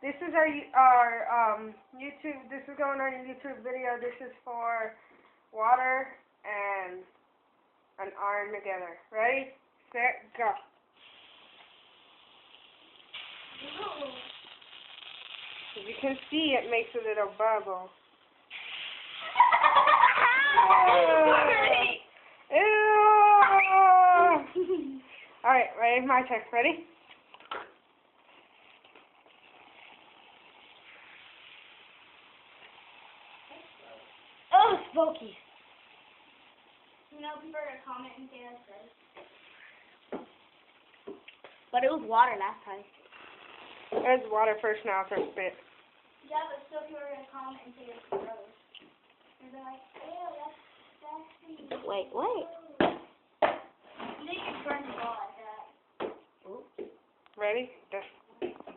This is our YouTube. This is going on a YouTube video. This is for water and an iron together. Ready, set, go. As you can see, it makes a little bubble. Alright, ready? My turn. Ready? Oh, smoky. You know, people are going to comment and say that's gross. But it was water last time. There's water first, now for spit. Yeah, but still people are going to comment and say it's gross. And they're like, ew, that's nasty. Wait. You think you burn the ball like that. Ready? Go.